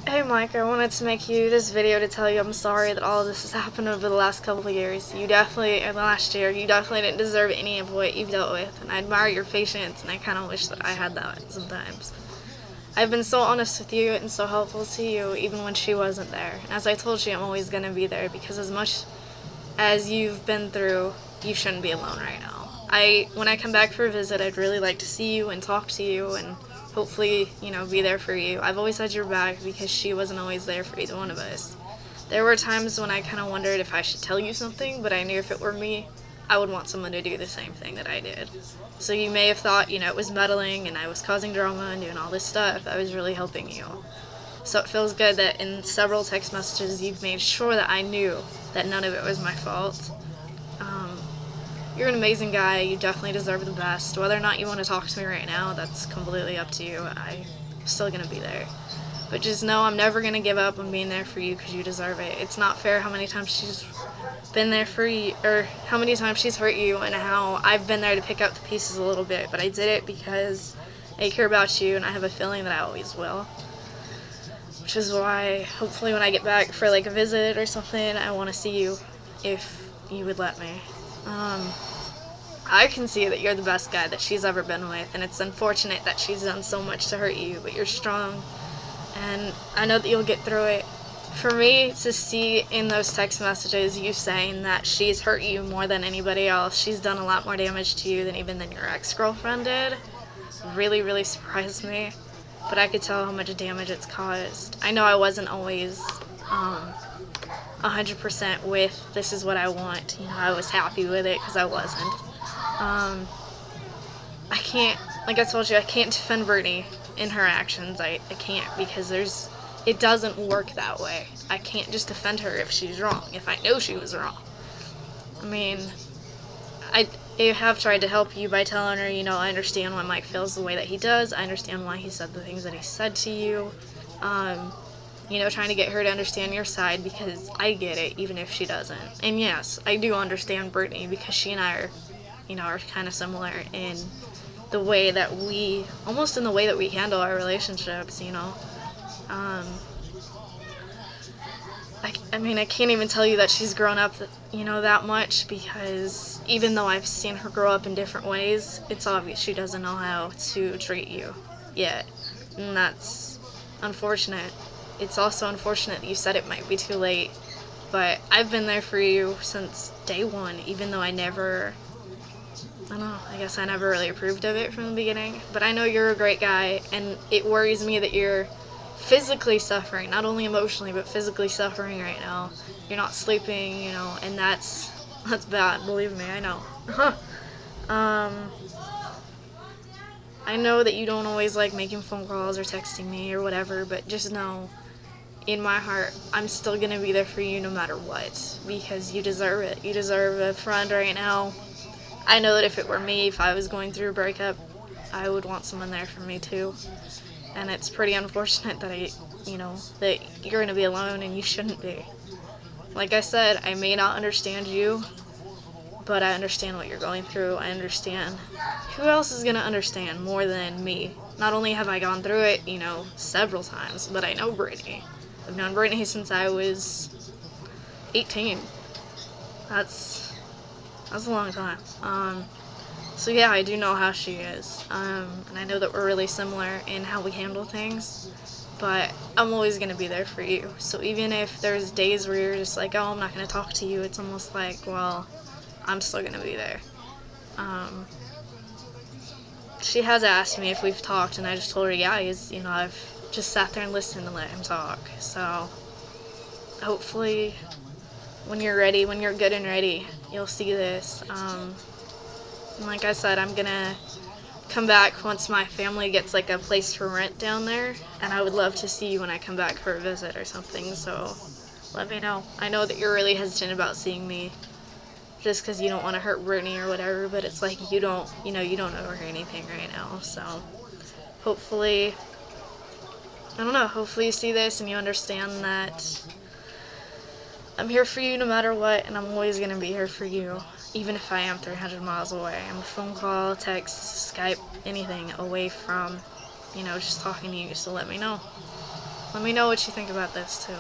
Hey Mike, I wanted to make you this video to tell you I'm sorry that all of this has happened over the last couple of years. You definitely, or the last year, you definitely didn't deserve any of what you've dealt with, and I admire your patience, and I kind of wish that I had that sometimes. I've been so honest with you and so helpful to you even when she wasn't there. And as I told you, I'm always going to be there because as much as you've been through, you shouldn't be alone right now. When I come back for a visit, I'd really like to see you and talk to you and hopefully, be there for you. I've always had your back because she wasn't always there for either one of us. There were times when I kind of wondered if I should tell you something, but I knew if it were me, I would want someone to do the same thing that I did. So you may have thought, it was meddling and I was causing drama and doing all this stuff. I was really helping you. So it feels good that in several text messages you've made sure that I knew that none of it was my fault. You're an amazing guy. You definitely deserve the best. Whether or not you want to talk to me right now, that's completely up to you. I'm still going to be there. But just know I'm never going to give up on being there for you because you deserve it. It's not fair how many times she's been there for you, or how many times she's hurt you, and how I've been there to pick up the pieces a little bit. But I did it because I care about you, and I have a feeling that I always will. Which is why, hopefully when I get back for like a visit or something, I want to see you if you would let me. I can see that you're the best guy that she's ever been with, and it's unfortunate that she's done so much to hurt you, but you're strong, and I know that you'll get through it. For me to see in those text messages you saying that she's hurt you more than anybody else, she's done a lot more damage to you than even your ex-girlfriend did, really, really surprised me. But I could tell how much damage it's caused. I know I wasn't always 100% with this is what I want. I was happy with it because I wasn't. I can't, like I told you, I can't defend Brittany in her actions. I can't because it doesn't work that way. I can't just defend her if she's wrong, if I know she was wrong. I mean, I have tried to help you by telling her, I understand why Mike feels the way that he does. I understand why he said the things that he said to you. Trying to get her to understand your side because I get it, even if she doesn't. And yes, I do understand Brittany because she and I are kind of similar in the way that almost in the way that we handle our relationships, I can't even tell you that she's grown up, that much because even though I've seen her grow up in different ways, it's obvious she doesn't know how to treat you yet. And that's unfortunate. It's also unfortunate that you said it might be too late, but I've been there for you since day one, even though I guess I never really approved of it from the beginning. But I know you're a great guy, and it worries me that you're physically suffering, not only emotionally, but physically suffering right now. You're not sleeping, and that's bad, believe me, I know. I know that you don't always like making phone calls or texting me or whatever, but just know, in my heart, I'm still gonna be there for you no matter what, because you deserve it. You deserve a friend right now. I know that if it were me, if I was going through a breakup, I would want someone there for me too. And it's pretty unfortunate that that you're gonna be alone, and you shouldn't be. Like I said, I may not understand you, but I understand what you're going through. I understand. Who else is gonna understand more than me? Not only have I gone through it, several times, but I know Brittany. I've known Brittany since I was 18. That's a long time. So yeah, I do know how she is. And I know that we're really similar in how we handle things, but I'm always going to be there for you. So even if there's days where you're just like, oh, I'm not going to talk to you, it's almost like, well, I'm still going to be there. She has asked me if we've talked, and I just told her, yeah, I've just sat there and listened and let him talk. So hopefully when you're ready, when you're good and ready, you'll see this. And like I said, I'm gonna come back once my family gets like a place for rent down there, and I would love to see you when I come back for a visit or something, so let me know. I know that you're really hesitant about seeing me just because you don't want to hurt Brittany or whatever, but it's like you don't know her anything right now, so hopefully you see this and you understand that I'm here for you no matter what, and I'm always going to be here for you, even if I am 300 miles away. I'm a phone call, text, Skype, anything away from, just talking to you, so let me know. Let me know what you think about this too.